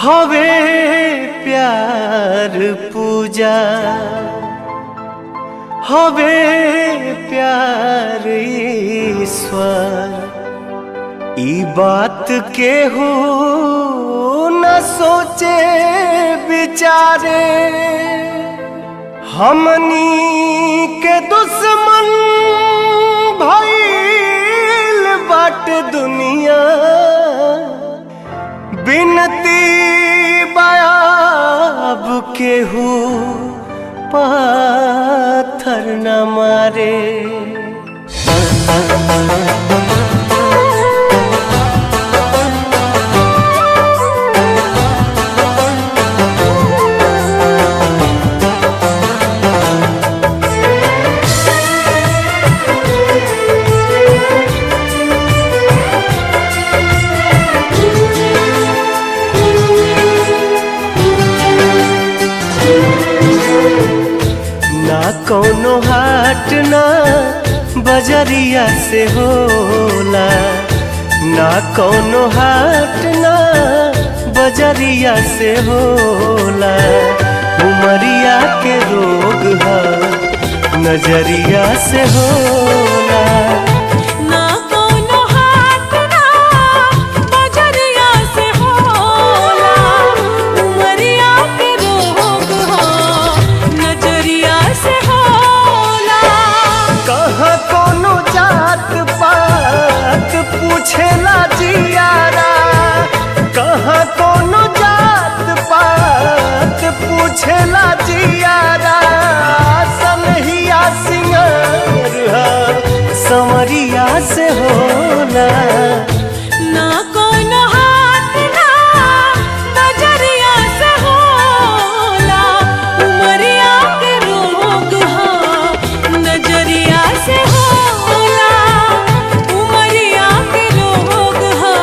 हवे प्यार पूजा हवे प्यार ईश्वर ई बात के हो न सोचे बिचारे हमनी के दुश्मन भइल बाट दुनिया बिनती बायाब के हो पाथर न मारे। ना कौनो हाट ना बजरिया से होला, ना कौनो हाट ना बजरिया से होला। उमरिया के रोग है नजरिया से होला। पूछेला जियारा कहाँ कोनो जात पात पूछेला जियारा सनहिया सिंगार संवरिया से होला। ना कोनो हाथ ना नजरिया से होला। उमरिया के रोग है नजरिया से होला। उमरिया के रोग है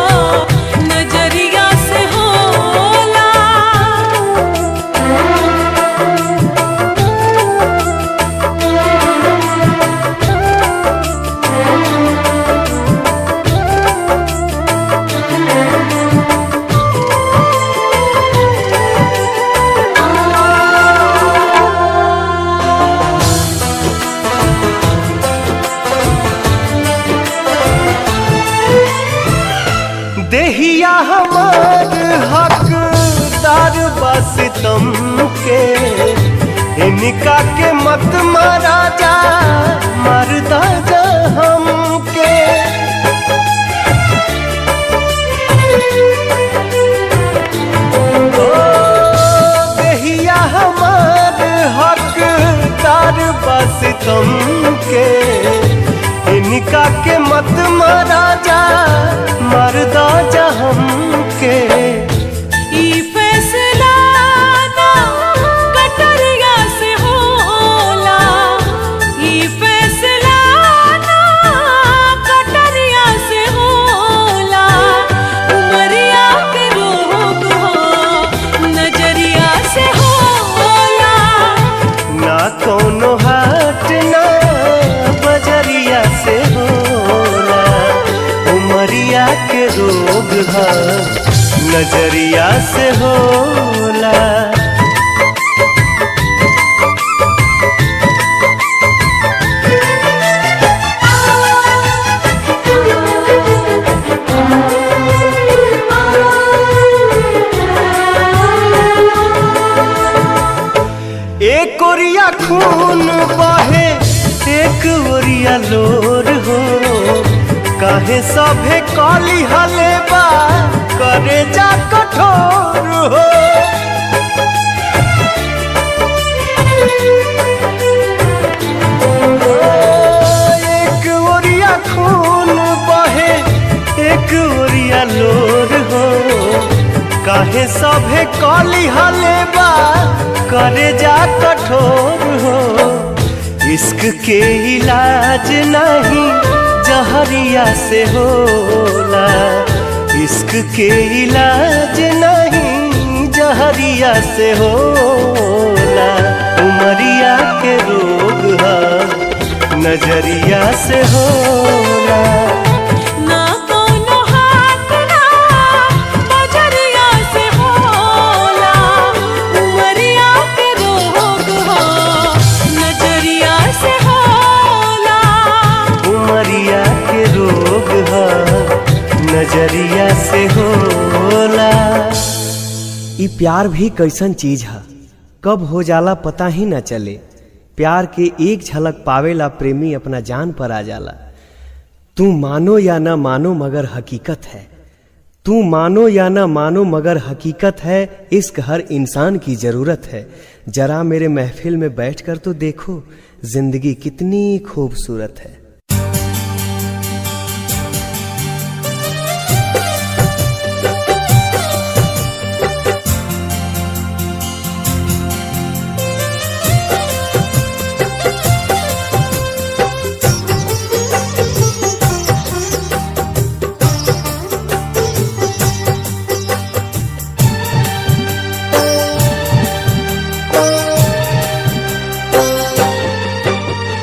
नजरिया से होला। देहिया हमार हकदार बस तुम के इनका के मत मारा जा मरदा जा हमके। ओ देहिया हमार हकदार बस तुम के इनका के मत मारा जा मरदा जा हमके। ई फैसला ना कटरिया से होला। ई फैसला ना कटरिया से होला। उमरिया के रोग हो नजरिया से होला। ना कौनो हाट ना बजरिया से होला। उमरिया के रोग है नजरिया से होला। एक ओरिया खून बहे एक ओरिया लोर हो। काहे सभे काली हलेबा करे जा कठोर हो। एक ओरिया खून बहे एक ओरिया लोर हो। काहे सभे काली हलेबा करे जा कठोर हो। इश्क के इलाज नहीं जहरिया से होला। इश्क के इलाज नहीं जहरिया से होला। उमरिया के रोग है नजरिया से होला। ना कोनो हाथ ना बजरिया से होला। ओरिया से होला। ई प्यार भी कैसन चीज है, कब हो जाला पता ही न चले। प्यार के एक झलक पावेला प्रेमी अपना जान पर आ जाला। तू मानो या न मानो मगर हकीकत है, तू मानो या न मानो मगर हकीकत है। इश्क हर इंसान की जरूरत है। जरा मेरे महफिल में बैठकर तो देखो, जिंदगी कितनी खूबसूरत है।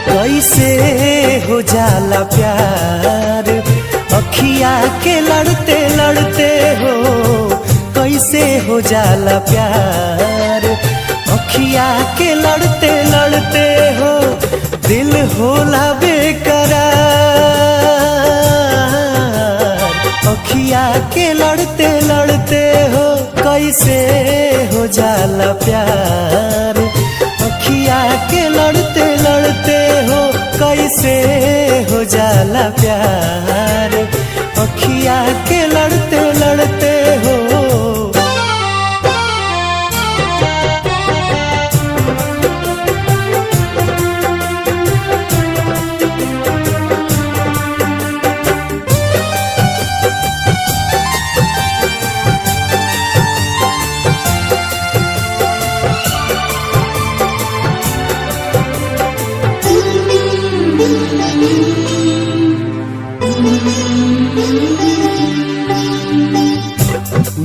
कैसे हो जाला प्यार अखिया के लड़ते लड़ते हो, कैसे हो जाला प्यार अखिया के लड़ते लड़ते हो। दिल होला बेकरार अखिया के लड़ते लड़ते हो, कैसे हो जाला प्यार अखिया के लड़ते लड़ते हो। कैसे हो जाला प्यार अखिया के लड़ते लड़ते हो।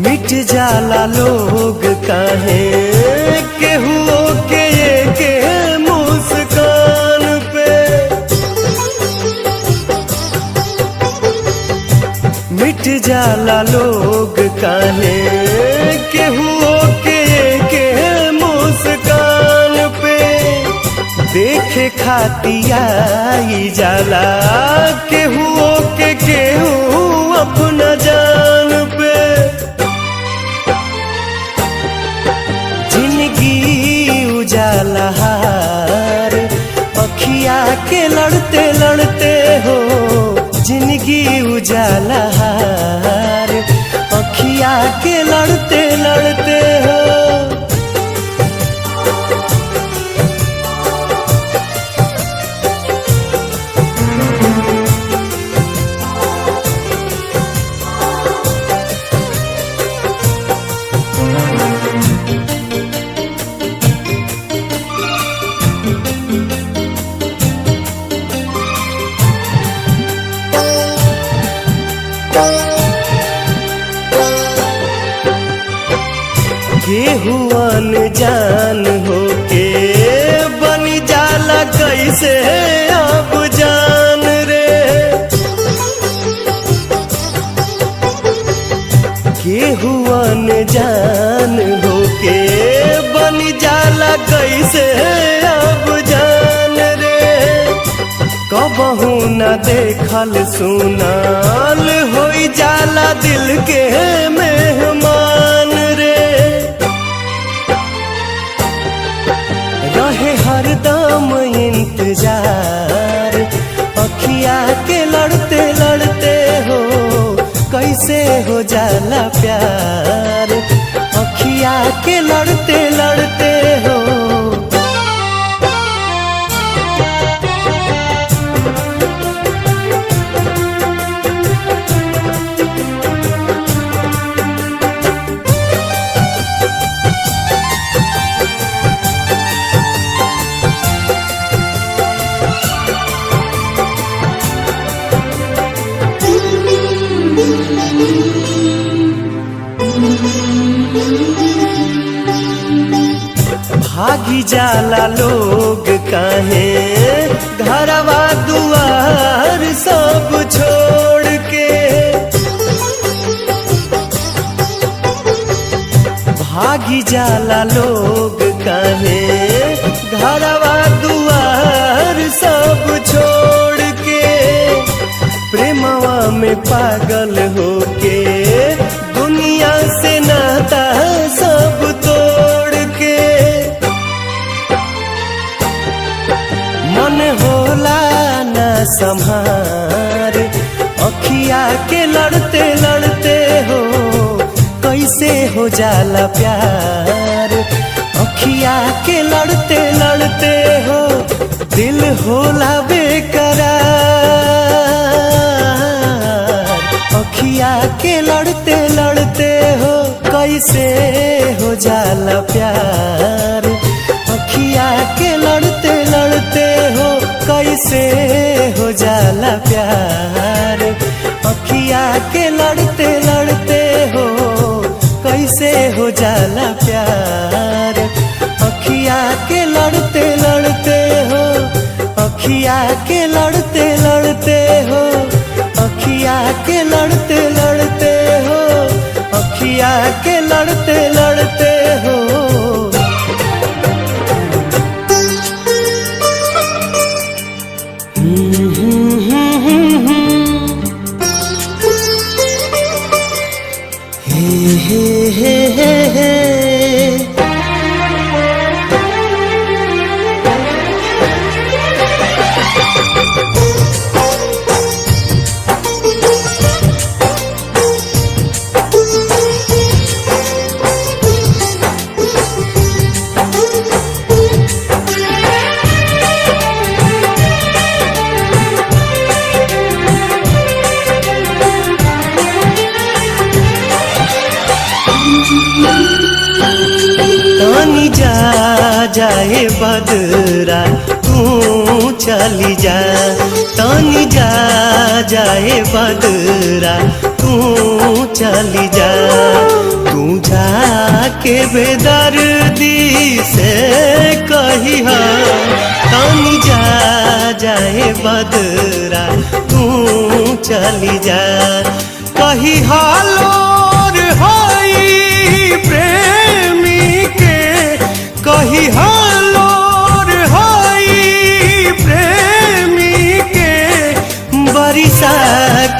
मिट जाला लोग काहे केहू के के मुस्कान पे, मिट जाला लोग काहे केहू के मुस्कान पे। देखे खातिया जाला केहू के केहू अपना जान पे। उजाला हार अखिया के लड़ते लड़ते हो, जिंदगी उजाला हार अखिया के लड़ते लड़ते हो। केहू अनजान होके बनी जाला कैसे अब जान रे। केहू अनजान होके बनी जाला कैसे अब जान रे। कबहू न देखल सुनाल होई जाला दिल के मेहमान रे। रहे हरदम इंतजार अखिया के लड़ते लड़ते हो, कैसे हो जाला प्यार अखिया के लड़ते लड़ते हो। भागी जाला लोग काहे घरवा दुआर सब छोड़ के। भागी जाला लोग काहे घरवा दुआर सब छोड़ के। प्रेमवा में पागल होके जाला प्यार। अखिया के लड़ते लड़ते हो दिल होला बेकरार। अखिया के लड़ते लड़ते हो कैसे हो जाला प्यार। अखिया के लड़ते लड़ते हो कैसे हो जाला प्यार। अखिया के लड़ते लड़ते हो कैसे हो जाला प्यार। अखिया के लड़ते लड़ते हो, अखिया के लड़ते लड़ते हो, अखिया के लड़ते लड़ते हो, अखिया के लड़ते लड़ते हो। तानी जा जाए बदरा तू चली जा। तानी जा जाए बदरा तू चली जा। तू जाके बेदर्दी से कही हा। तानी जा जाए बदरा तू चली जा। कही हालोर होई प्रेमी के, कही हालोर होई प्रेमी के। बरिसा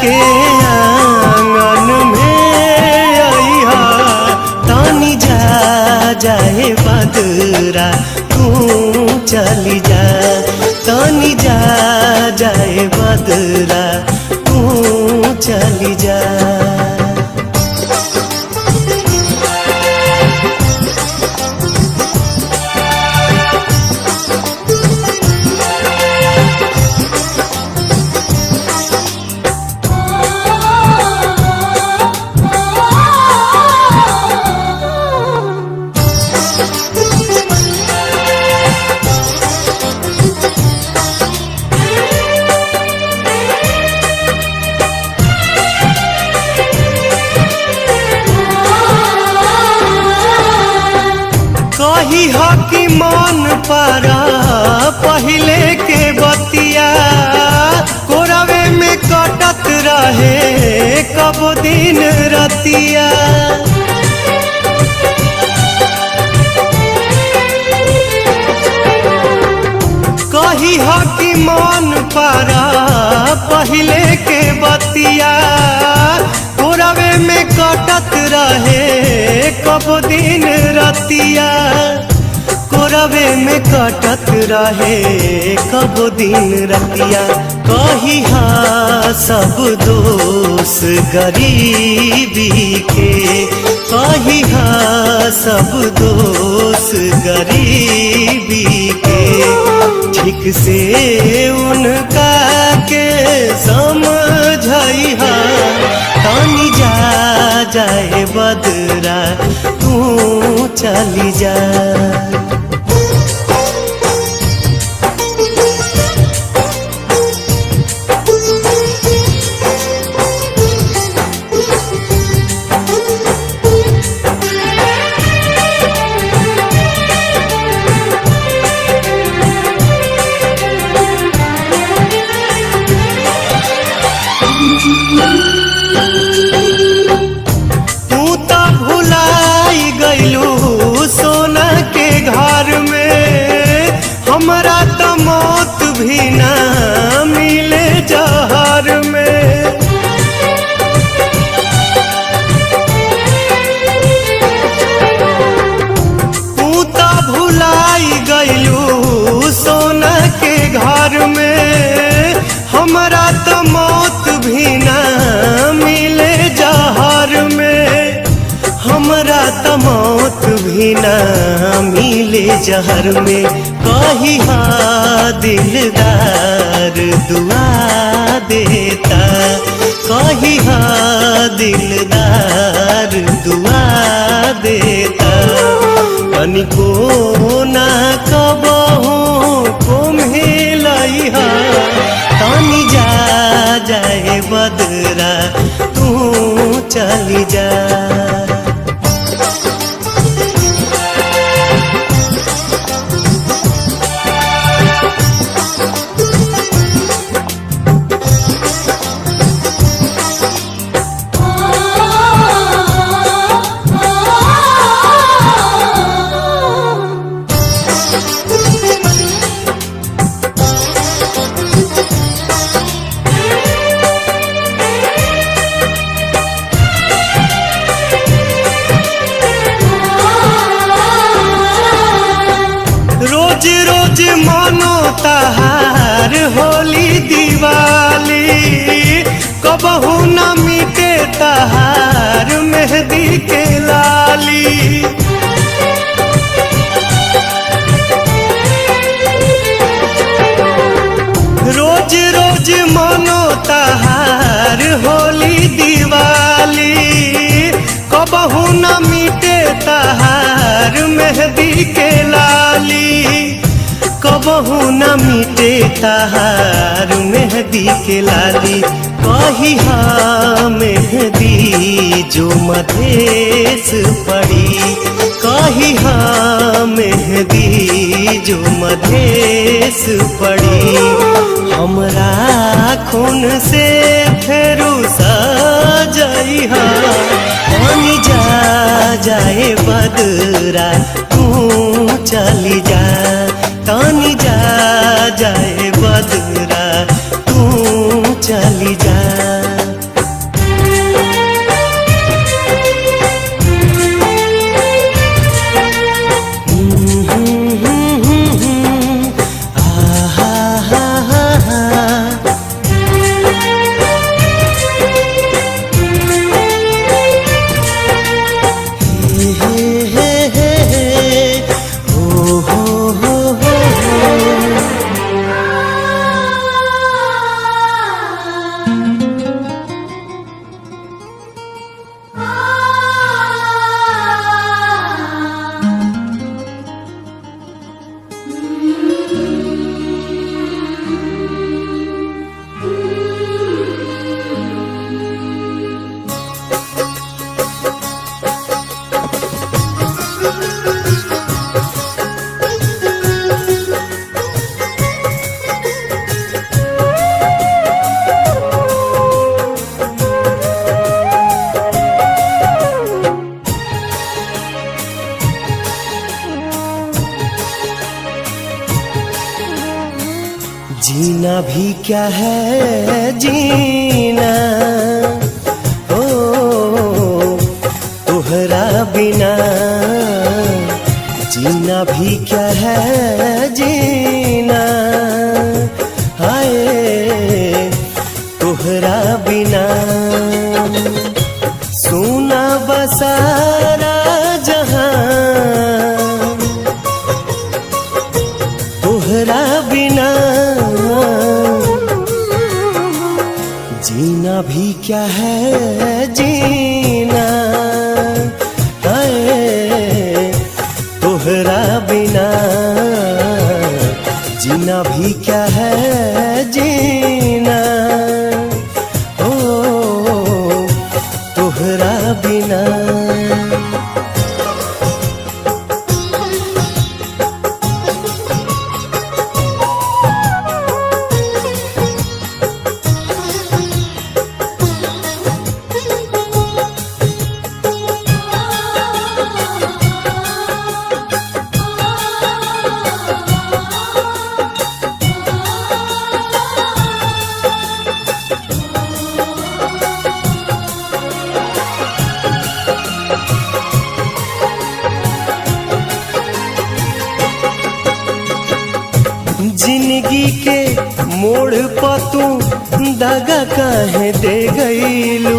के आंगन में अइहा। तानी जा जाए बदरा तू चली जा। तानी जा जाए बदरा तू चली जा। कही हो कि मन पारा पहले के बतिया। कोरवे में कटत रहे कब दिन रतिया। कही हो कि मन पारा पहले के बतिया। कोरवे में कटत रहे कब दिन रतिया। कोरवे में कटत रहे कब दिन रतिया। कही हा सब दोष गरीबी के। कही हा सब दोष गरीबी के। ठीक से उनका के समझइहा। तानी जा जाए बदरा तू चली जा। तू तो भुलाई गईलू सोना के कभी ना मिले जहर में, कही दिलदार दुआ देता, कही दिलदार दुआ देता। तनिको ना कबहू कुम्हेलैहा, तनी जा जाए बदरा तू चली जा। रोज रोज मानो तहार होली दिवाली, कबहू न मिटे तहार मेहंदी के लाली। रोज रोज मानो तहार होली दिवाली, कबहू न मिटे तहार मेहंदी के लाली, कबहू न मिटे तहार मेहंदी के लाली। कही मेहंदी जो मधेश पड़ी, कही मेहंदी जो मधेश पड़ी। हमरा खून से फेरू सजइहा, पानी जा जाए बदरा तू चली जा, तानी जा जाए बदरा तू चली जा। जीना भी क्या है जीना, ओ तोहरा बिना। जीना भी क्या है जीना, हाय तोहरा बिना। सुना बसारा जहां तोहरा बिना। जीना भी क्या है जीना, हाय तोहरा बिना। जीना भी क्या है जीना, ओ तोहरा बिना। जिंदगी के मोड़ पर तू दगा काहे दे गईलू,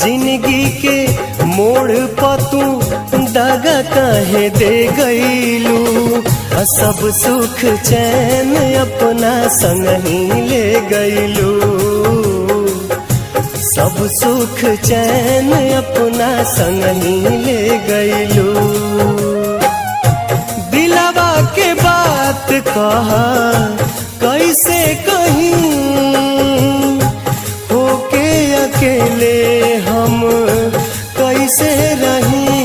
जिंदगी के मोड़ पर तू दगा काहे दे गईलू, सब सुख चैन अपना संग ही ले गईलू, सब सुख चैन अपना संग ही ले गईलू। दिलवा के बात कहा कैसे कहीं, होके अकेले हम कैसे रहीं,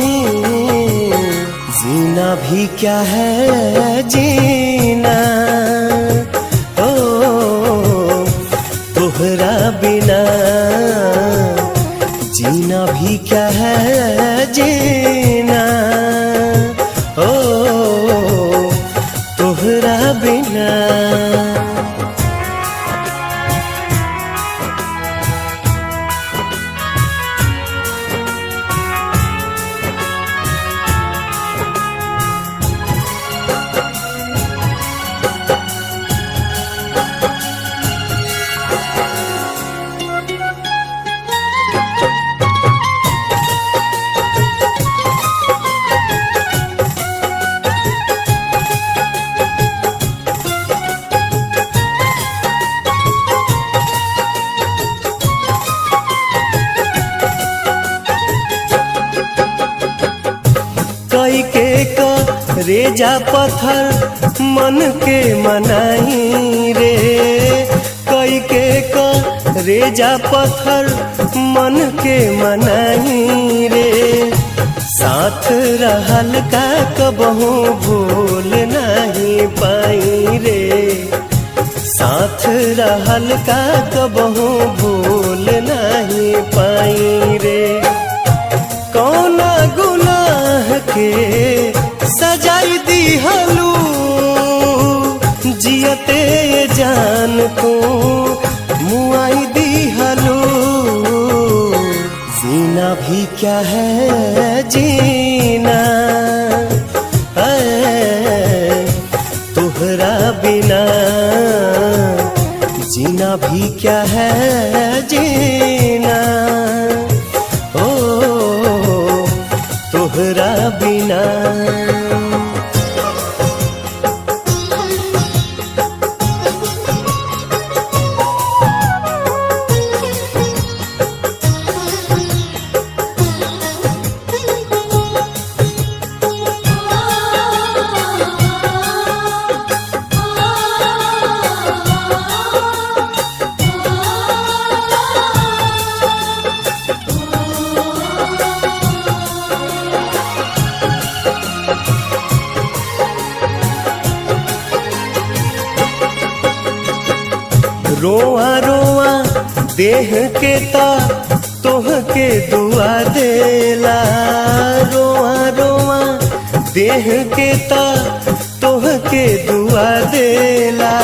जीना भी क्या है जीना, ओ तोहरा बिना जीना भी क्या है जीना, ओ तोहरा बिना। कई के रेजा पत्थर मन के मनाई रे, कई के रेजा पत्थर मन के मनाई रे, साथ रहल का कबहू भूल नहीं पाई रे, साथ रहल का कबहू भूल नहीं पाई रे। कौना गुनाह के सजाई दी हलू, जियते जान को मुआई दी हलू, जीना भी क्या है जीना, तोहरा बिना जीना भी क्या है जीना, ओ तोहरा बिना। रोआ रोआ देह के ता तोह के दुआ देला, रोआ रोआ देह के ता तोह के दुआ देला,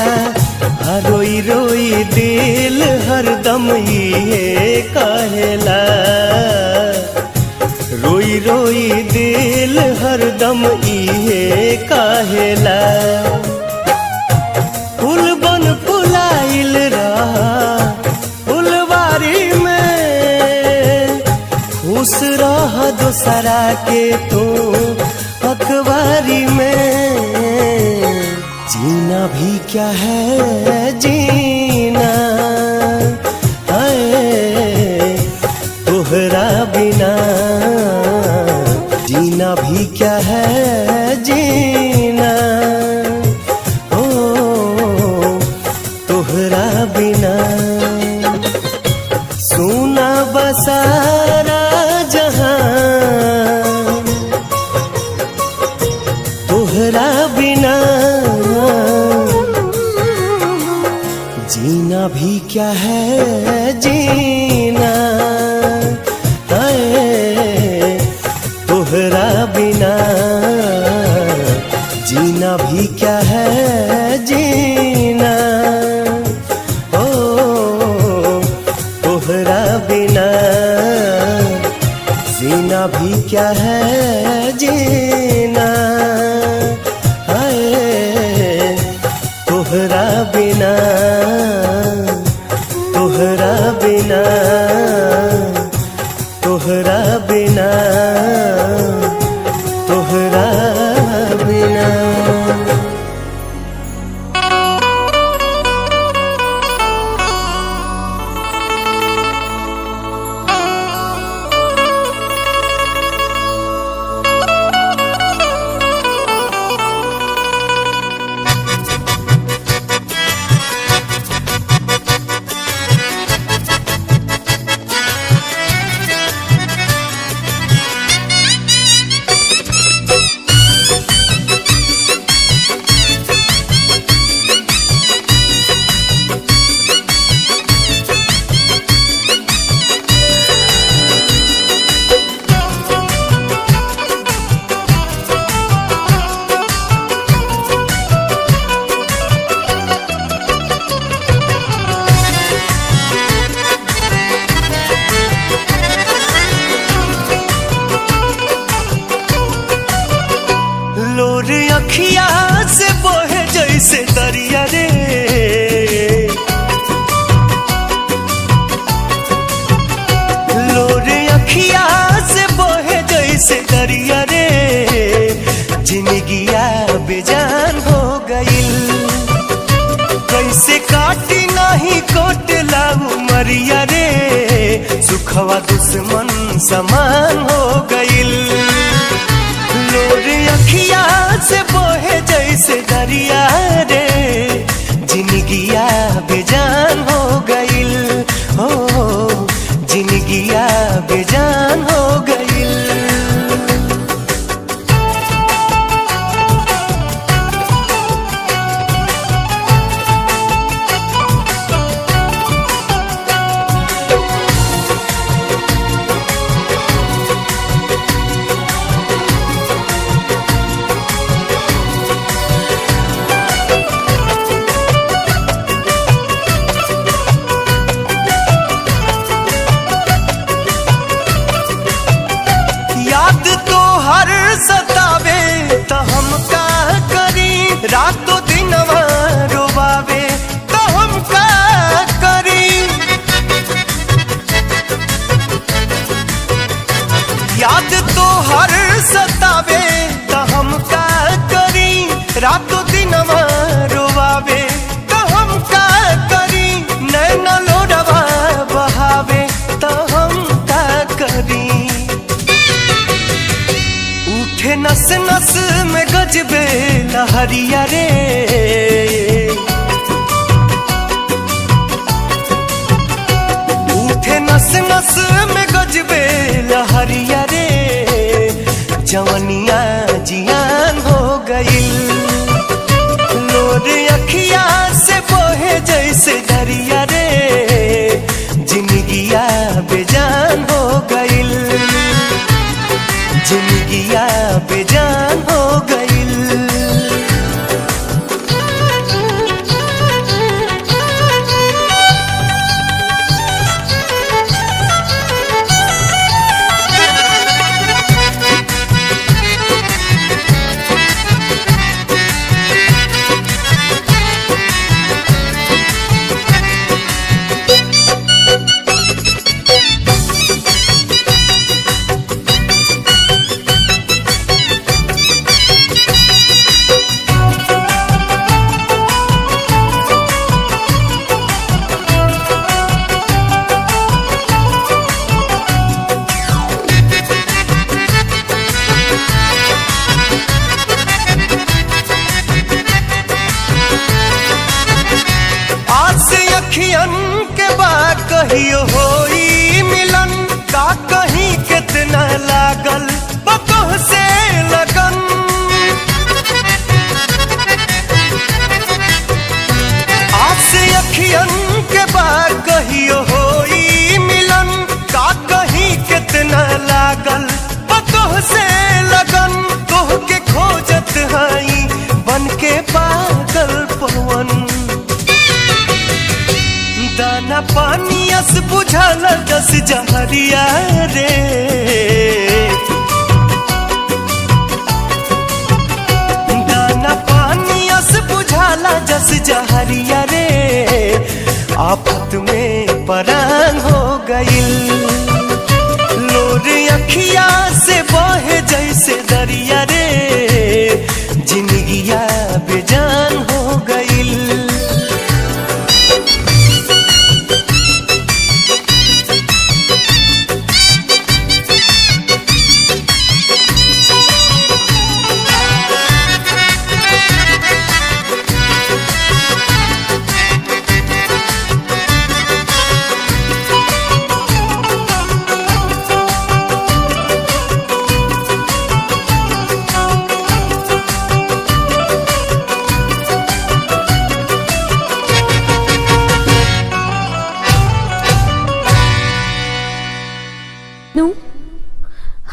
रोई रोई दिल हरदम ये कहेला, रोई रोई दिल हरदम ये कहेला। फूल बन फुलाइल रहा फुलवारी में, खुश रह दूसरा के तू अखबारी में, जीना भी क्या है जीना, तोहरा बिना जीना भी क्या है जीना, ओ तोहरा बिना। सुना बसारा जहां तोहरा बिना, जीना भी क्या है जीना, तोहरा बिना जीना भी क्या है जीना, ओ तोहरा बिना जीना भी क्या है जीना, तोहरा बिना तोहरा बिना बिना तोहरा बिना। लोर अखिया से बहे जैसे दरिया रे, लोर अखिया से बहे जैसे दरिया रे। जिंदगिया बेजान हो गइल, कैसे काटी नहीं कोटला उमरिया रे। सुखवा दुश्मन समान हो गइल, लोर अखिया से बहे जैसे दरिया रे। जिंदगिया बेजान हो गइल, हो जिंदगिया बेजान हो गइल। याद तो हर सतावे तो हम का करी, रातों दिन रोवावे तो हम का करी। याद तो हर सतावे तो हम का करी, रातों दिन रोवावे तो हम का करी। नैन लोडवा बहावे तो हम का करी। उठे नस नस में गजबे लहरिया रे, उठे नस नस में गजबे लहरिया रे। जवनिया जियान हो गइल, लोर अखिया से बहे जैसे दरिया रे। जिंदगिया बेजान हो गइल, जिंदगिया बेजान हो गइल। अखियन के बाद कहियो होई मिलन, का कहीं कितना लागल बतोह से लगन। आस अखियन के बाद कहियो होई मिलन, का कहीं कितना लागल बतोह से लगन। तोह के खोजत हई बन के पागल पवन, दाना पानी अस बुझल दस जहरिया रे। दाना पानी अस बुझाला जस जहरिया रे। आफत में परान हो गइल, लोर अखिया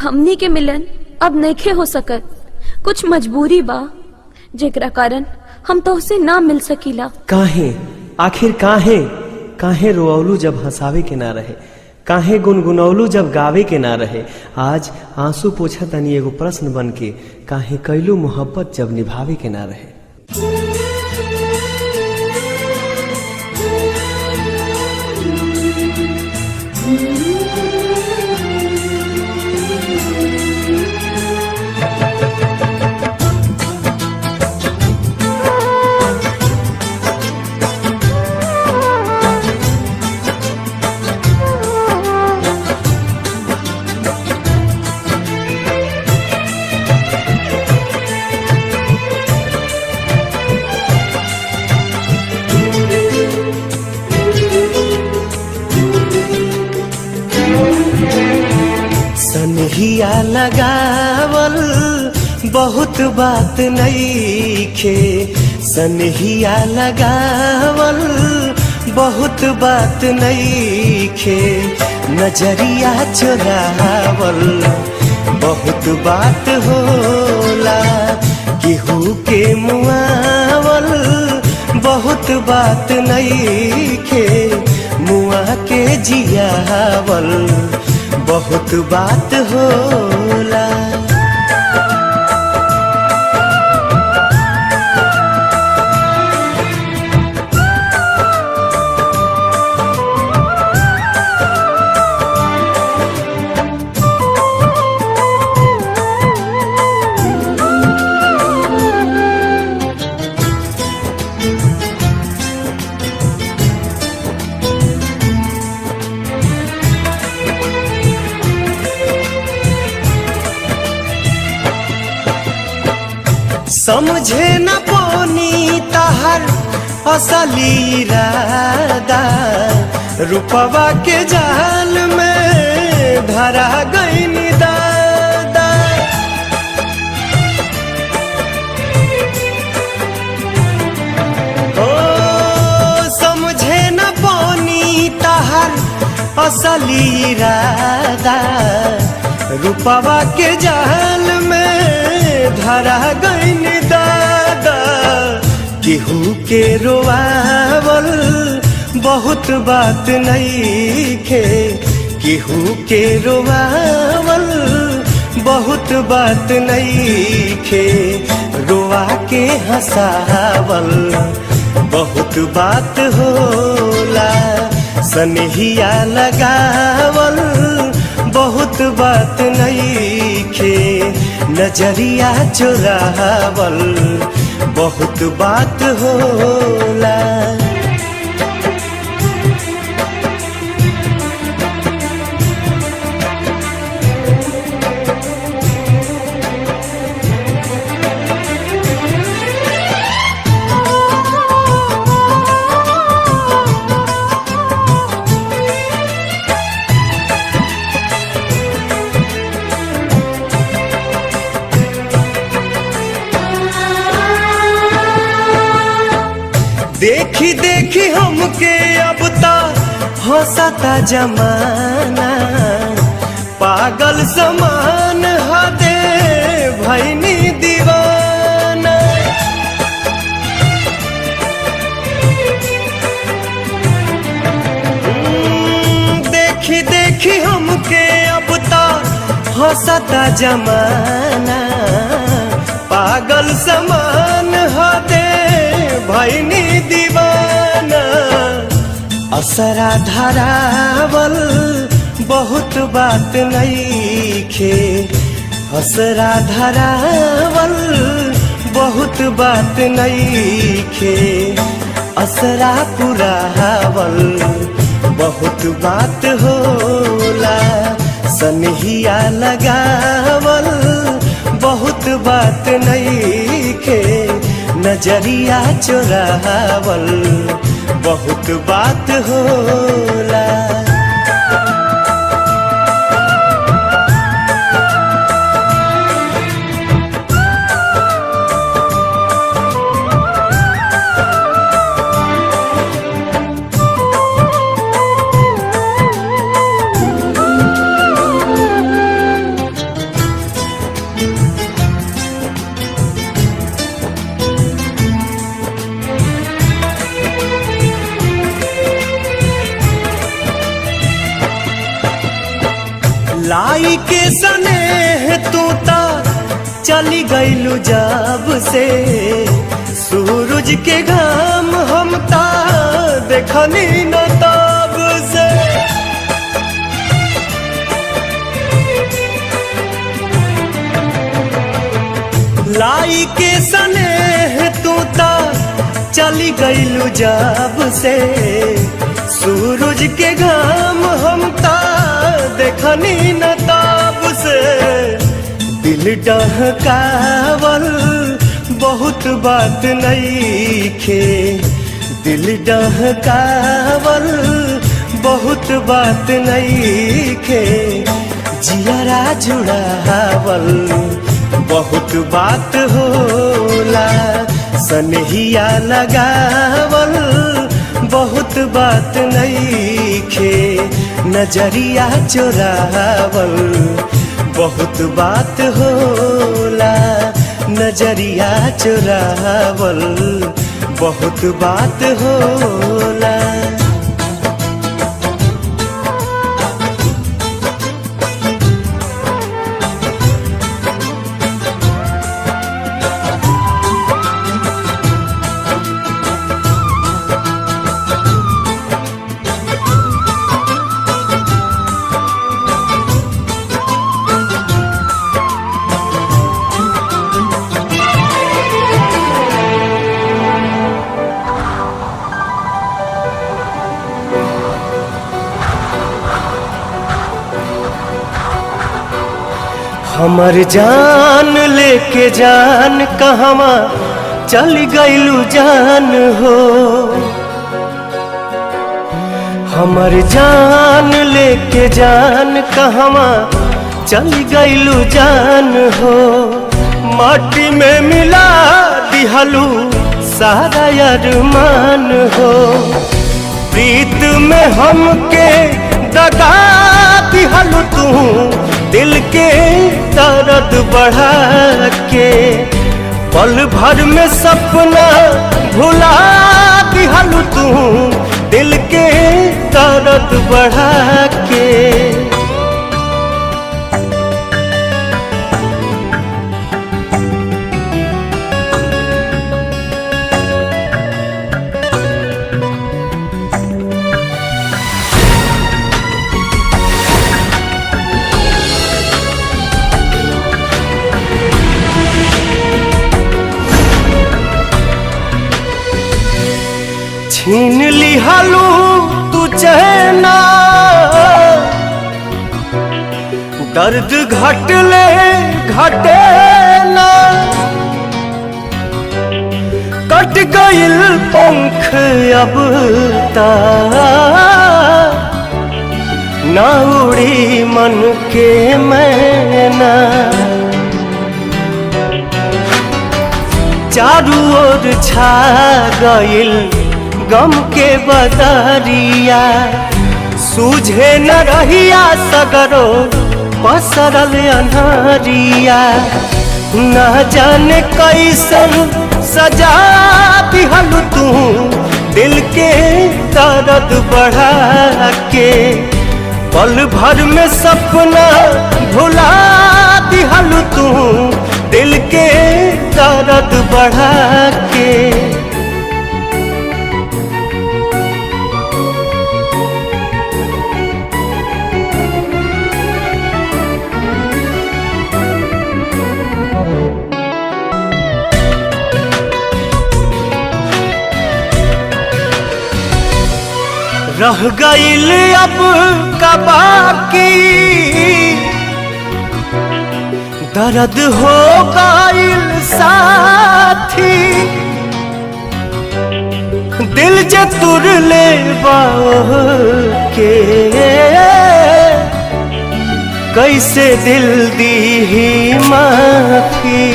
हमनी के मिलन अब नइखे हो सकत। कुछ मजबूरी बा जेकरा कारण हम तोहसे ना मिल सकीला। काहे, आखिर काहे काहे रोअलू जब हंसावे के ना रहे, काहे गुनगुनौलू जब गावे के ना रहे। आज आंसू पोछा तनी एगो प्रश्न बन के, काहे कैलू मोहब्बत जब निभावे के ना रहे। सनहिया लगावल बहुत बात नइखे, सनहिया लगावल बहुत बात नइखे, नजरिया चुरावल बहुत बात होला, केहू के मुआवल बहुत बात नइखे, मुआ के जियावल बहुत बात होला। समझे न पानी तहर असली इरादा, रूपवा के जाल में धरा गई दादा। ओ समझे न पानी तहर असली इरादा, रूपवा के जाल में धरा गई दादा। केहू के रोआवल बहुत बात नइखे, केहू के रोआवल बहुत बात नइखे, रोआ के हंसावल बहुत बात होला, सनहिया लगावल बहुत बात नइखे, नजरिया चुरावल बहुत बात होला। देखी देखी हमके अब ता हंसता जमाना, पागल समान हदे भैनी दीवाना। देखी देखी हमके अब ता हंसता जमाना, पागल समान हदे भैनी दीवाना। असरा धरावल बहुत बात नइखे, असरा धरावल बहुत बात नइखे, असरा पुरावल बहुत बात होला, सनहिया लगावल बहुत बात नइखे, नजरिया चुरावल बहुत बात होला। लाई के स्नेह तू ता चली गईलू जब से सूरज के घाम हम ता देखनी न तब से। लाई के स्नेह तू ता चली गईलू जब से सूरज के घाम हम ता देखनी न तब से। दिल डहकावल बहुत बात नईखे, दिल डहकावल बहुत बात नईखे, जियरा जुड़ावल बहुत बात होला, सनहिया लगावल बहुत बात नईखे, नजरिया चोरावल बहुत बात होला, नजरिया चोरावल बहुत बात होला। हमर जान लेके जान कहवा चल गईलू जान हो, हमर जान लेके जान कहवा चल गईलू जान हो। माटी में मिला दिहलू सारा अरमान हो, प्रीत में हमके दगा दिहलू तू दिल के दर्द बढ़ा के, पल भर में सपना भुला दिहलू तू दिल के दर्द बढ़ा के। छीन लिहलू तू चैना, दर्द घटले घटे ना, कट गइल पंख अब ता ना उड़ी मन के मैना। चारू ओर छा गइल गम के बदरिया, सूझे न रहिया सगरो पसरल अन्हरिया, न जाने कैसन सजा दिहलू तू दिल के दर्द बढ़ा के, पल भर में सपना भुला दिहलू तू दिल के दर्द बढ़ा के। रह गइल अब का बाकी, दर्द हो गइल साथी, दिल जे तुर ले के, कैसे दिल दी माफी।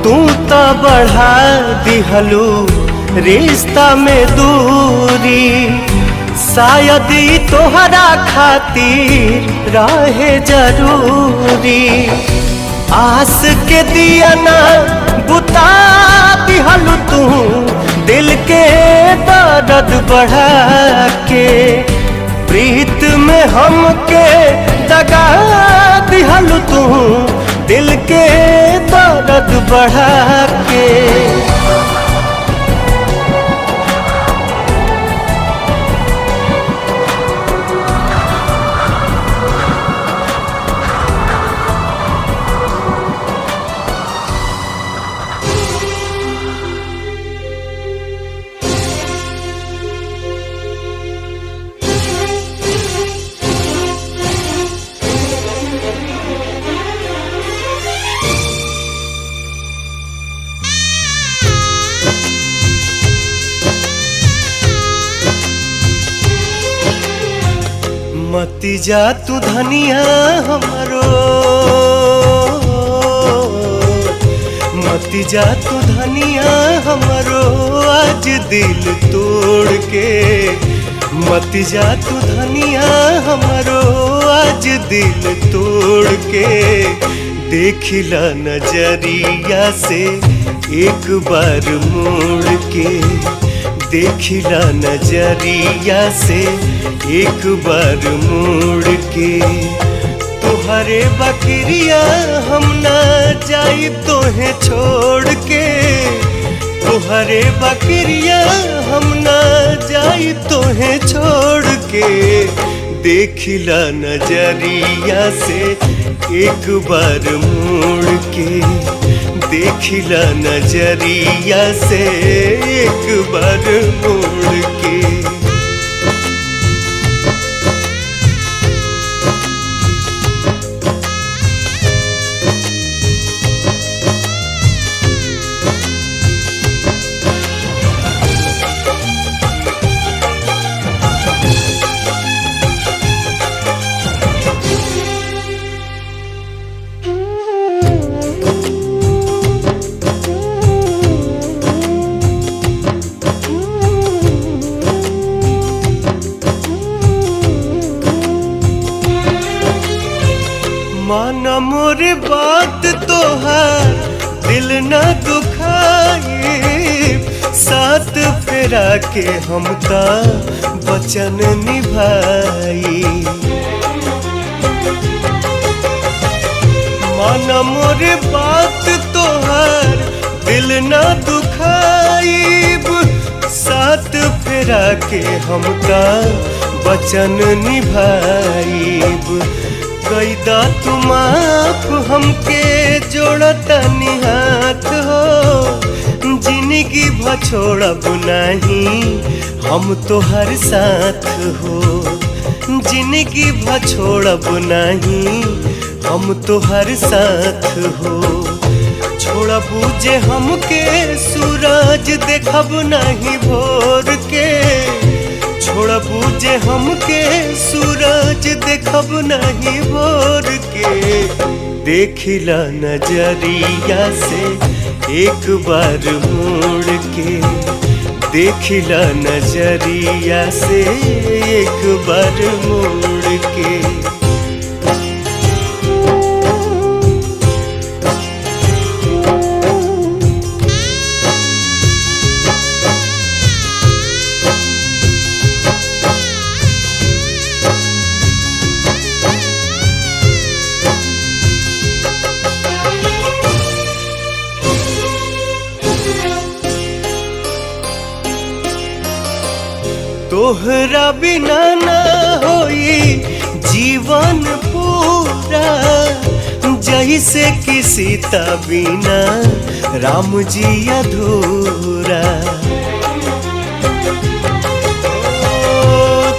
तू तो बढ़ा दिहलू रिश्ता में दूरी, शायद तोहरा खातिर रहे जरूरी। आस के दिया ना बुता दिहलू तू दिल के दर्द बढ़ा के, प्रीत में हमके दगा दिहल तू दिल के दर्द बढ़ा के। मती जा तू धनिया हमरो, मती जा तू धनिया हमरो आज दिल तोड़ के। मती जा तू धनिया हमरो आज दिल तोड़ के। देखिला नजरिया से एक बार मोड़ के। देखिला नजरिया से एक बार मोड़ के। तुहरे बकरिया हम ना जाई तोहे छोड़ के। तुहरे बकरिया हम ना जाई तोहे छोड़ के। देखिला नजरिया से एक बार मोड़ के। देखिला नजरिया से एक बार मोड़ के। माना मोर बात तोहार दिल न दुखाए। साथ फेरा के हम ता वचन निभाई। माना मोर बात तोहार दिल न दुखाइब। साथ फेरा के हम ता वचन निभाइब। कैदा तुम आप हमके जोड़ता निहाथ हो। जिंदगी भछोड़ब नहीं हम तो हर साथ हो। जिंदगी भछोड़ब नहीं हम तो हर साथ हो। छोड़बू जे हमके सूरज देखब नहीं भोर के। छोड़बू जे हमके सूरज देखब नहीं भोर के। देखिला नजरिया से एक बार मोड़ के। देखिला नजरिया से एक बार मोड़ के। तोहरा बिना ना होई जीवन पूरा। जैसे कि सीता बिना राम जी अधूरा।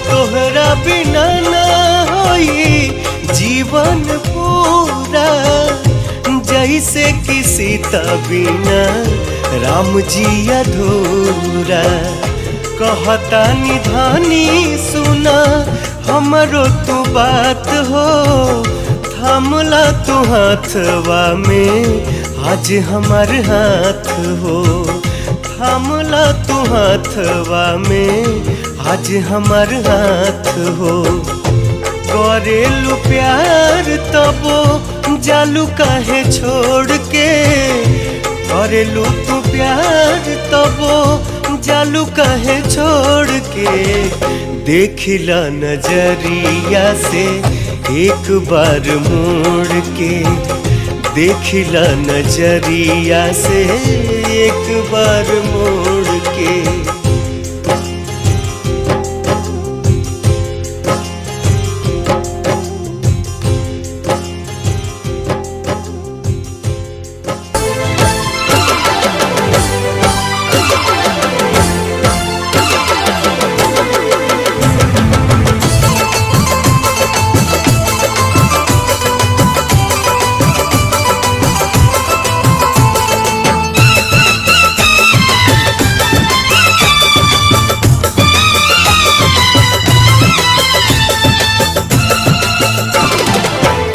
तोहरा बिना ना होई जीवन पूरा। जैसे कि सीता बिना राम जी अधूरा। कहता निधानी सुना हमरो तू बात हो। थामला तू हाथवा में आज हमार हाथ हो। थामला तू हाथवा में आज हमार हाथ हो। करेलू प्यार तबो जालू काहे छोड़ के। करेलू तू प्यार तबो जालू काहे छोड़ के। देखिला नजरिया से एक बार मुड़ के, देखिला नजरिया से एक बार मुड़ के।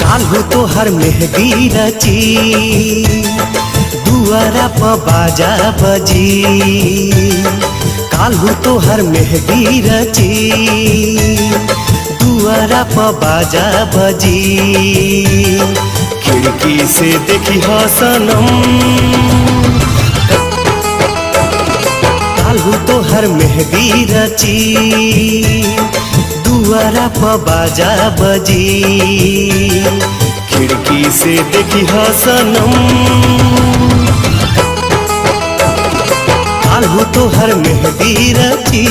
काल्हू तोहर मेहदी रची, दुआरा प बाजा बजी। काल्हू तोहर मेहदी रची, दुआरा प बाजा बजी। खिड़की से देखी ह सनम, काल्हू तोहर मेहदी रची, दुआरा प बाजा बजी। खिड़की से देखी ह सनम, काल्हू तोहर मेहदी रची।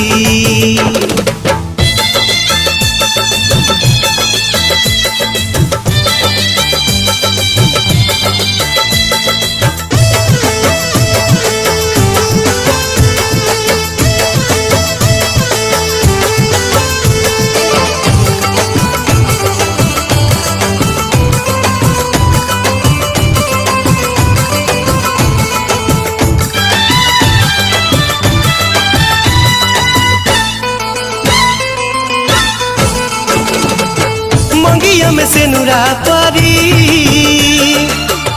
मंगिया में से नुरा परी,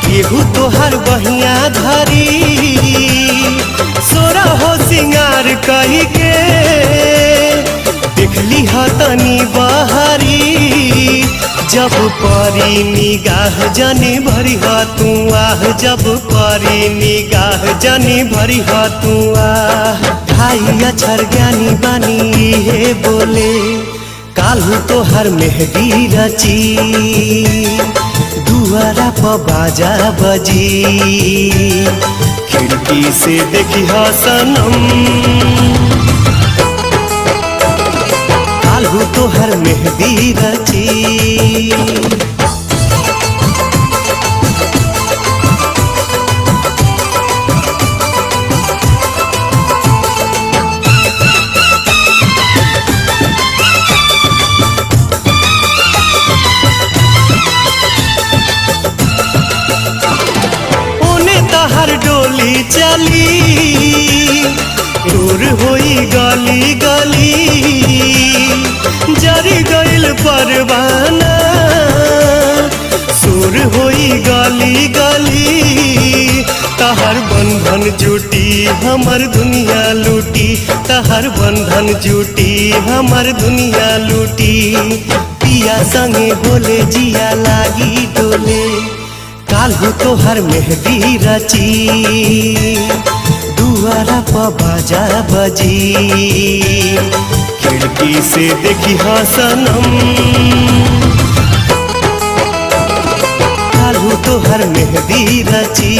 केहू तोहर बहिया धरी। सोरा हो सिंगार कही के, देखली ह तनी बहरी। जब परी निगाह जनी भरी ह तू आह, जब परी निगाह जनी भरी ह तू आह। भाई अक्षर ज्ञानी बानी हे बोले, काल्हू तोहर मेहदी रची, दुआरा प बाजा बजी। खिड़की से देखी ह सनम, काल्हू तोहर मेहदी रची। तहर डोली चली, दूर होई गली गली। जरी गइल परवाना, सुर होई गली गली। तहर बंधन जुटी हमर दुनिया लूटी, तहर बंधन जुटी हमर दुनिया लूटी। पिया संगे बोले जिया लागी डोले, काल्हू तोहर मेहदी रची, दुआरा प बाजा बजी। खिड़की से देखी ह सनम, काल्हू तोहर मेहदी रची।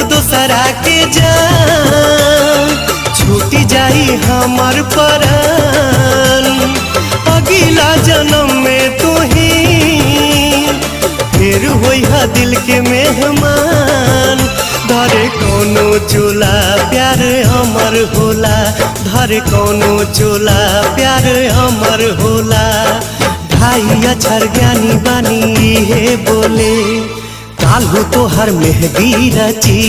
दोसरा के जान, छूटी जाई हमर परान। अगला जन्म में तू ही फिर होई हा दिल के मेहमान। धरे कोनो चोला प्यार हमर होला, धरे कोनो चोला प्यार हमर होला। भाई अक्षर ज्ञानी बानी हे बोले, काल्हू तोहर मेहदी रची,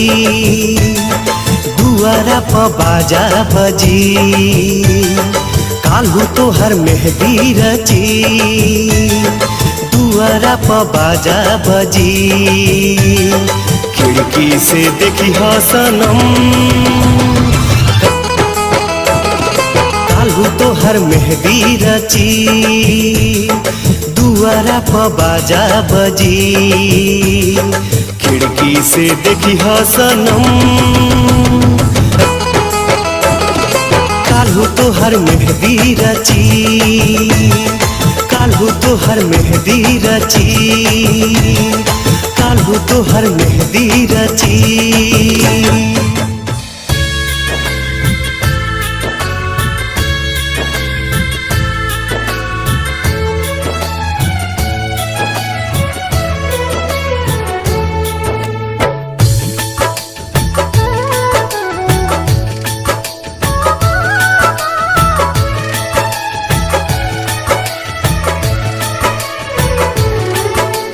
दुआरा प बाजा बजी काल्हू तोहर मेहदी रची दुआरा प बाजा बजी खिड़की से देखी ह सनम काल्हू तोहर मेहदी रची दुआरा प बाजा बजी खिड़की से देखी ह सनम काल्हू तोहर मेहदी रची काल्हू तोहर मेहदी रची काल्हू तोहर मेहदी रची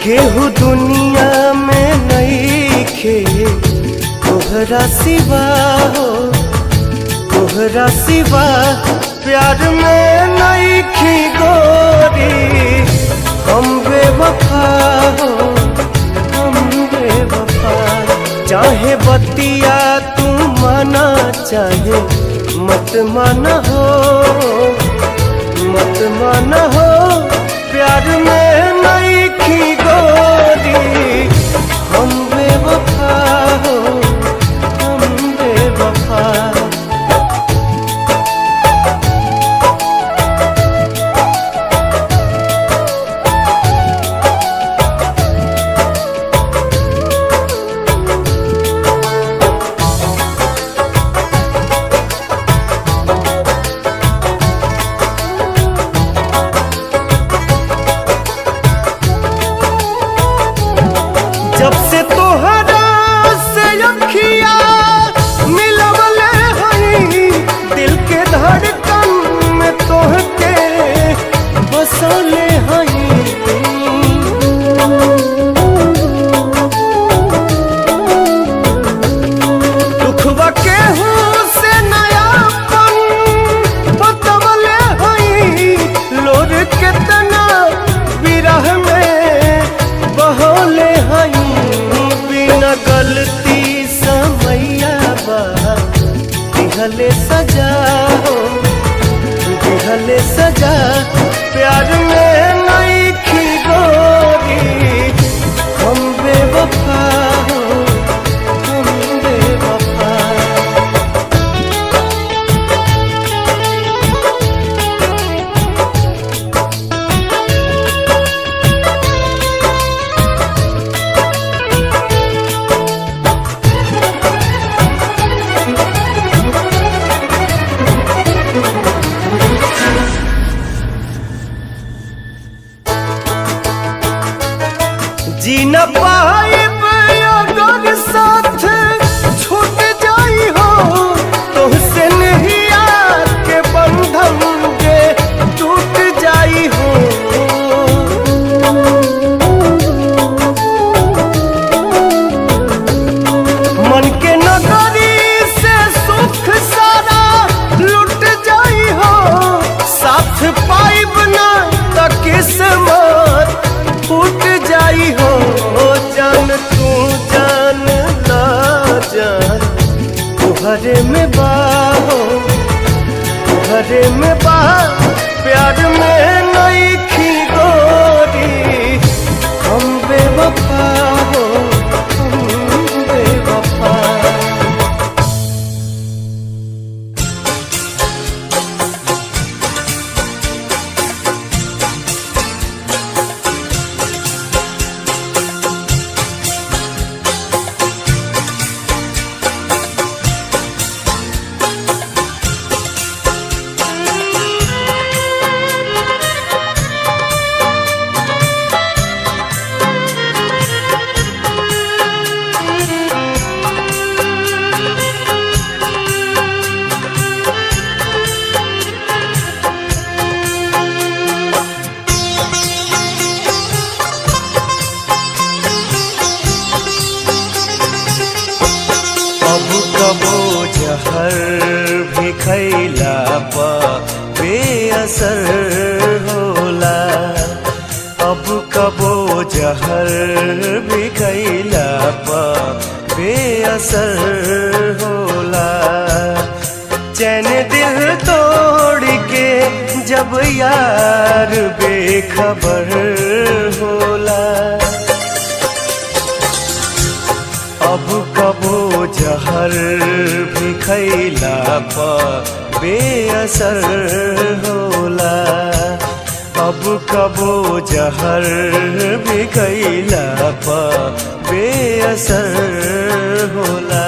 केहू दुनिया में नइखे तोहरा सिवा हो तोहरा सिवा प्यार में नइखी गोरी हम बेवफा हो हम बेवफा चाहे बतिया तू माना चाहे मत माना हो मत माना हो प्यार में नइखी गोरी हम बेवफा हो हम बेवफा जब से तोहरा से अखिया मिलवले हई दिल के धड़कन में तोहके बसले हई दुखवा केहू से नयापन बतवले हई लोर कितना विरह में बहोले हई बिना गलती समैया बा दिहले सजा हो दिहले सजा प्यार में नइखी गोरी हम बेवफा हो हम बेवफा जी न पाइब अगर साथ छूट जाई हो तुहसे नहीं के बंधन के टूट जाई हो मन के नगरी से सुख सारा लुट जाई हो साथ पाइब ना त किस्मत फूट जाई हो जान तू जान ना जान तुहरे में बाहो तुहरे में बा प्यार में नइखी गोरी हम बेवफा हो हम बेवफा जहर भी खैला पा बेअसर होला। चैन दिल तोड़ के जब यार बेखबर होला। अब कबो जहर भी खैला पा बेअसर होला। अब कबो जहर भी खैला पा बेअसर होला।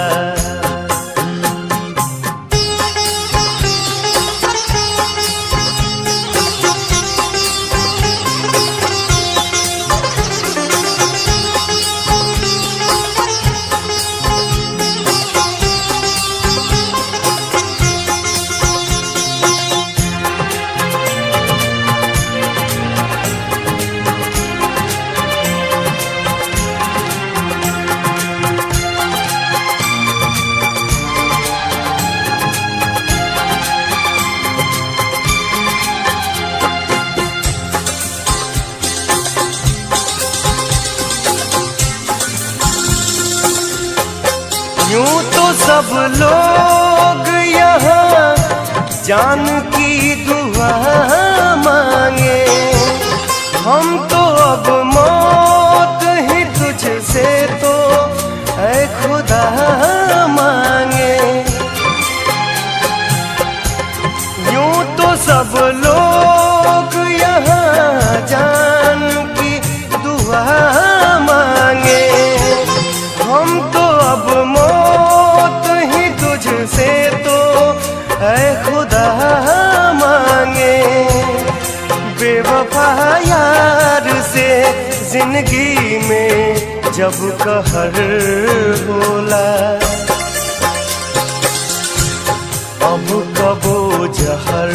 यूं तो सब लोग यहाँ जान की दुआ मांगे। हम तो अब मौत ही तुझसे तो ऐ खुदा मांगे। यूं तो सब लोग यहाँ जान की दुआ मांगे। हम तो अब मौत ही तुझसे तो ऐ खुदा मांगे। बेवफा यार से जिंदगी में जब कहर होला। अब कबो जहर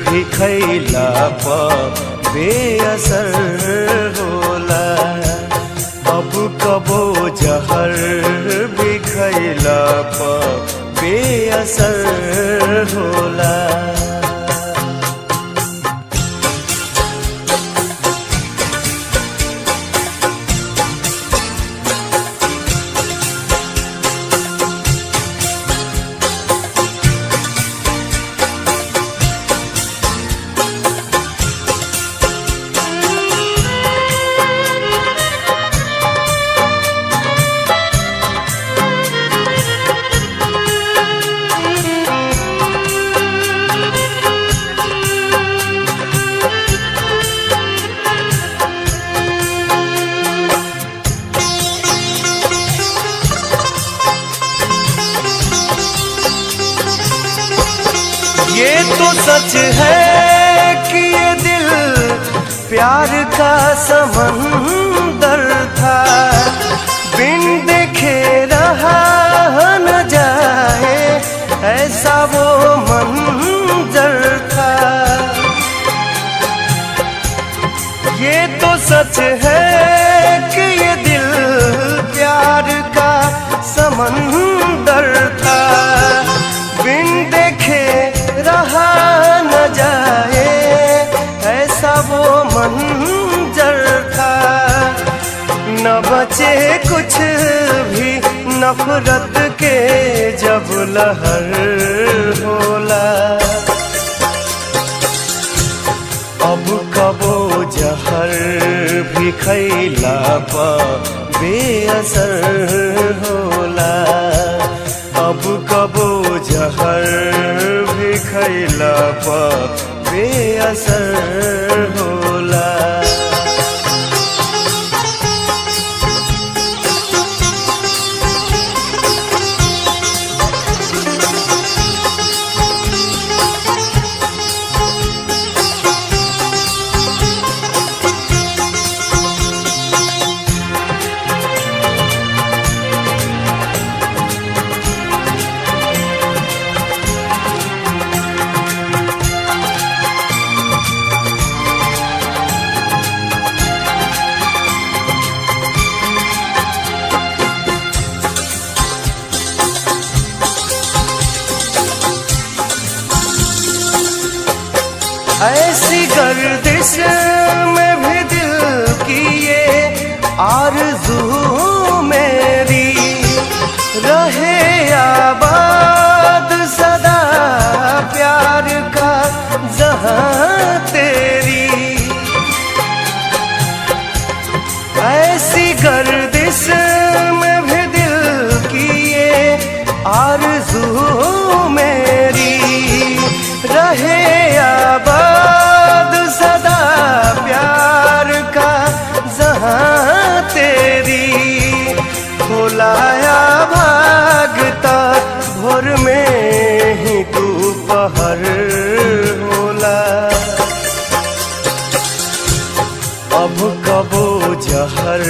भी खैला पा बेअसर होला। अब कबो जहर भी खैला पा बेअसर होला। ये तो सच है कि ये दिल प्यार का समंदर था। बिन देखे रहा न जाए ऐसा वो मंजर था। ये तो सच है कि ये दिल प्यार का समंदर था। बिन देखे रहा न जाए ऐसा वो मंजर था। न बचे कुछ भी नफरत के जब लहर होला। अब कबो जहर भी खैला पा बेअसर होला। अब कबो जहर भी खैला पा बेअसर होला। ऐसी गर्दिश में भी दिल की ये आरज़ू मेरी रहे आबाद सदा प्यार का जहां तेरी। ऐसी गर्दिश में भी दिल की ये आरज़ू मेरी रहे आबाद सदा प्यार का जहां तेरी। खोलाया भागता भोर में ही तू पहर होला। अब कबो जहर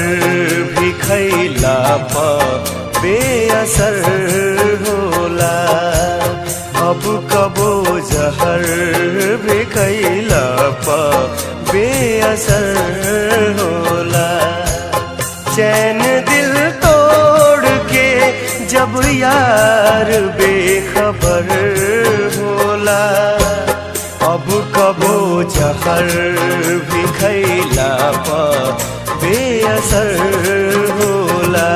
भी खैला पा बेअसर होला। अब कबो जहर भी खैला पा बेअसर होला। चैन दिल तोड़ के जब यार बेखबर होला। अब कबो जहर भी खैला पा बेअसर होला।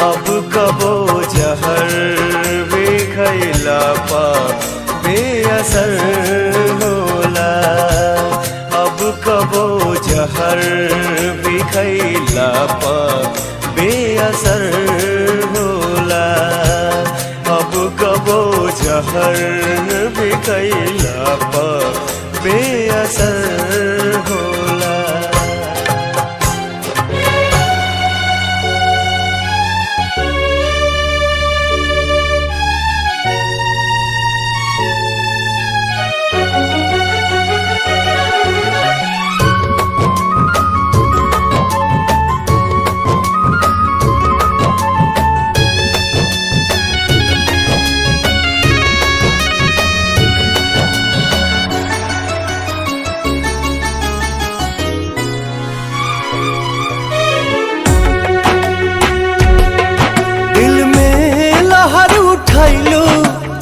अब कबो जहर भी खैला पा बेअसर होला। अब कबो जहर भी खैला पा बेअसर होला। अब कबो जहर भी खैला पा बेअसर होला।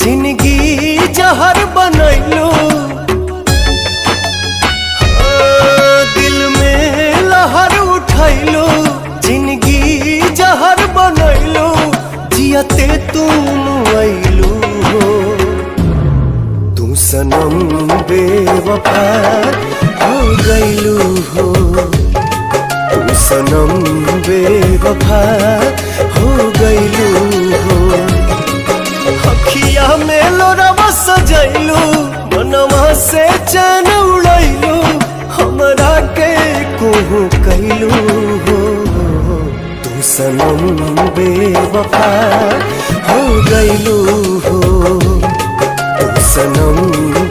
जिंदगी जहर बनैलू। दिल में लहर उठैलू जिंदगी जहर बनैलू। जियते तुम ऐलू तू सनम बेवफा हो गईलू हो। तू सनम बेवफा हो गईलू हो। अखिया में लोरवा सजैलू मनवा से चैन उड़ैलू। हमरा के कोहू कैलू हो। तू सनम बेवफा हो गईलू हो। तू सनम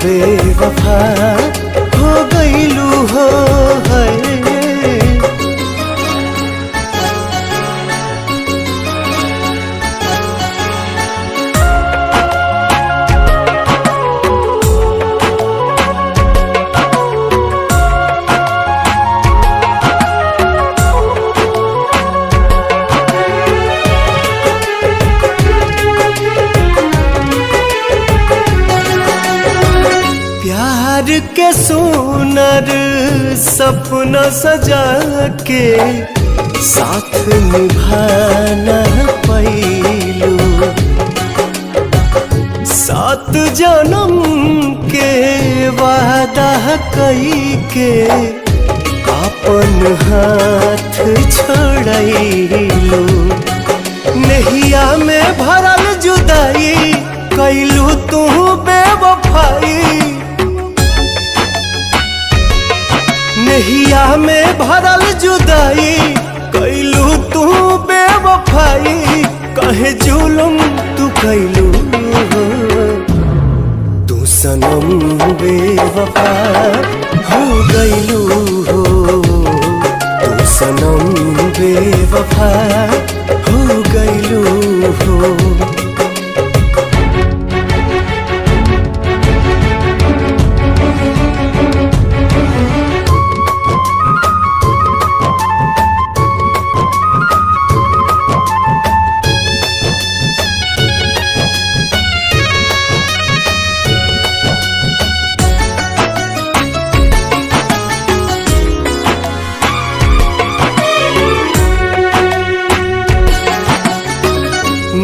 बेवफा हो गईलू हो। प्यार के सुनर सपना सजा के साथ निभाना पैलू। 7 जन्म के वादा कई के अपन हाथ छोड़ैलू। नहिया में भरल जुदाई कैलू तू बेवफाई। नहिया में भरल जुदाई कैलू तू बेवफाई। कहे जुलुम तू कैलू तू सनम बेवफा हो गईलू हो। तू सनम बेवफा हो गईलू हो।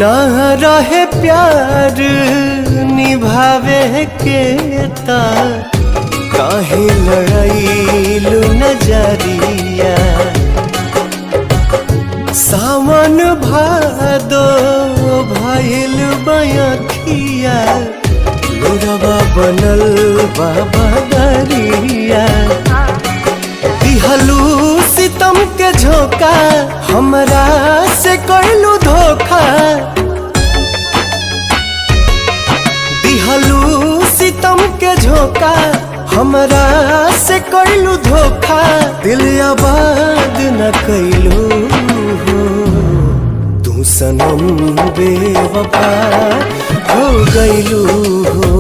ना रहे प्यार निभावे के ता काहे लड़ाईलू नजरिया। सावन भादो भइल बयखिया लोरवा बनल बाबा दरिया। दिहलू सितम के झोंका हमरा से कइलू धोखा। दिहलू सितम के झोंका हमरा से कइलू धोखा। दिल आबाद न कइलू तू सनम बेवफा हो गइलू हो।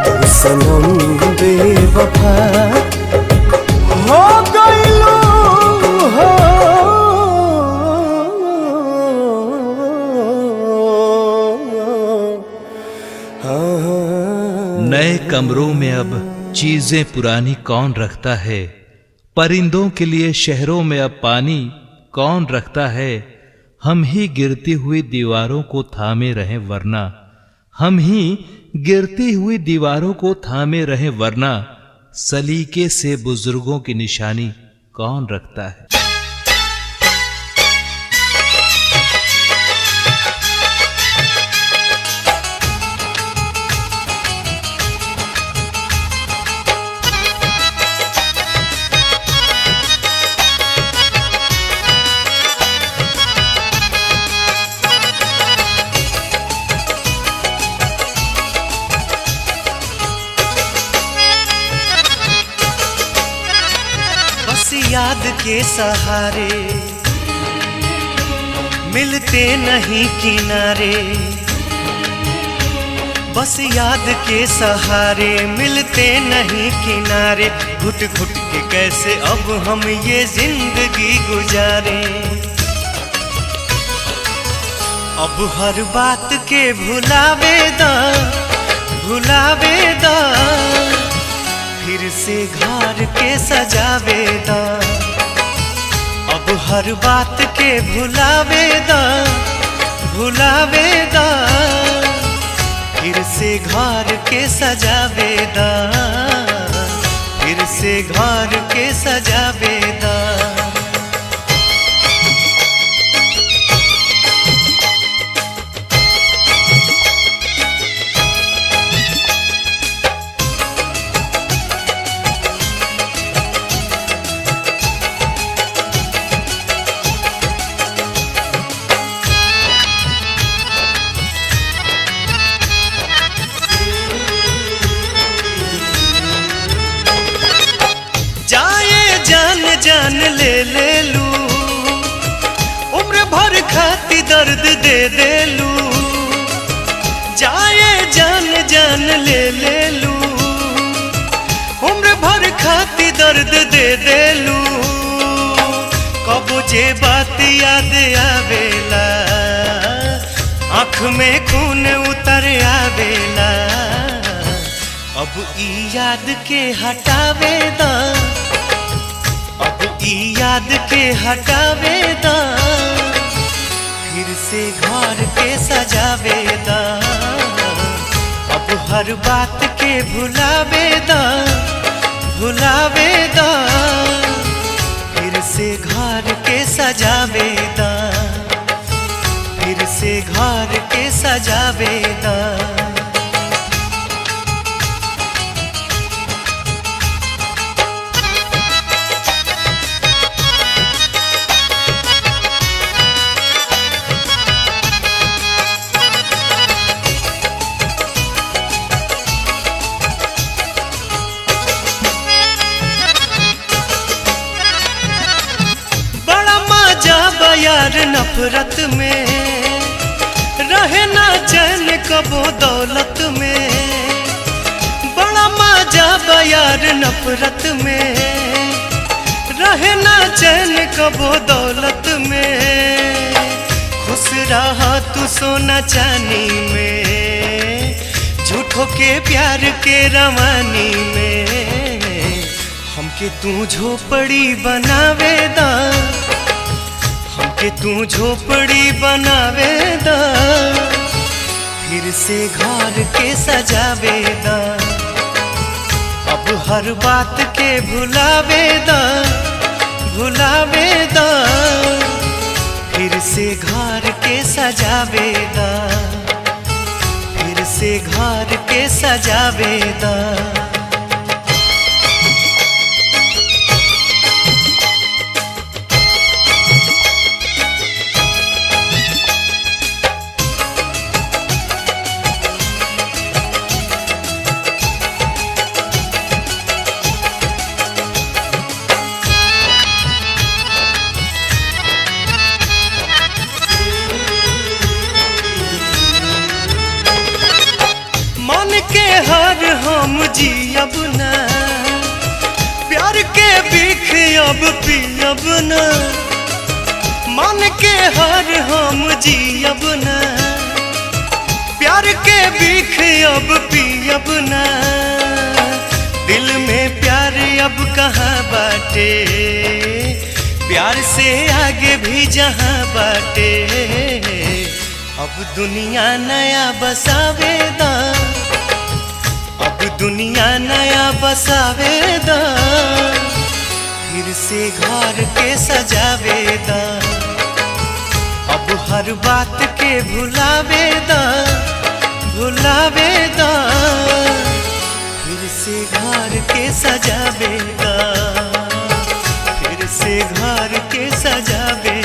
तू सनम बेवफा हो गइलू हो। नए कमरों में अब चीजें पुरानी कौन रखता है। परिंदों के लिए शहरों में अब पानी कौन रखता है। हम ही गिरती हुई दीवारों को थामे रहें वरना, हम ही गिरती हुई दीवारों को थामे रहें वरना, सलीके से बुजुर्गों की निशानी कौन रखता है। याद के सहारे मिलते नहीं किनारे। बस याद के सहारे मिलते नहीं किनारे। घुट घुट के कैसे अब हम ये जिंदगी गुजारे। अब हर बात के भुलावे दा फिर से घर के सजावेदा। अब हर बात के भुलावेदा फिर से घर के सजावेदा। फिर से घर के सजावेदा। जान ले लू उम्र भर खाती दर्द दे लू। जाए जान ले लू उम्र भर खाती दर्द दे लू। कबो जे बात याद आवेला आँख में खून उतर आवेला। अब ई याद के हटावे दा याद के हटावेदा। फिर से घर के सजावेदा। अब हर बात के भुलावेदा फिर से घर के सजावेदा। फिर से घर के सजावेदा। यार नफरत में रहे ना चैन कबो दौलत में। बड़ा मजा यार नफरत में रहे ना चैन कबो दौलत में। खुश रहा तू सोना चांदी में झूठों के प्यार के रवानी में। हमके तू झोपड़ी बनावेदा कि तू झोपड़ी बनावे दा, फिर से घर के सजावे दा। अब हर बात के भुलावे दा, भुलावे दा, फिर से घर के सजावे दा, फिर से घर के सजावे दा। हर हम जियब ना, प्यार के बीख अब पियब ना। मन के हर हम जियब ना, प्यार के बीख अब पियब ना। दिल में प्यार अब कहाँ बाटे, प्यार से आगे भी जहाँ बाटे। अब दुनिया नया बसावे दा, अब दुनिया नया बसावे दा, फिर से घर के सजावे दा। अब हर बात के भुलावे दा, भुलावे दा, फिर से घर के सजावे दा, फिर से घर के सजावे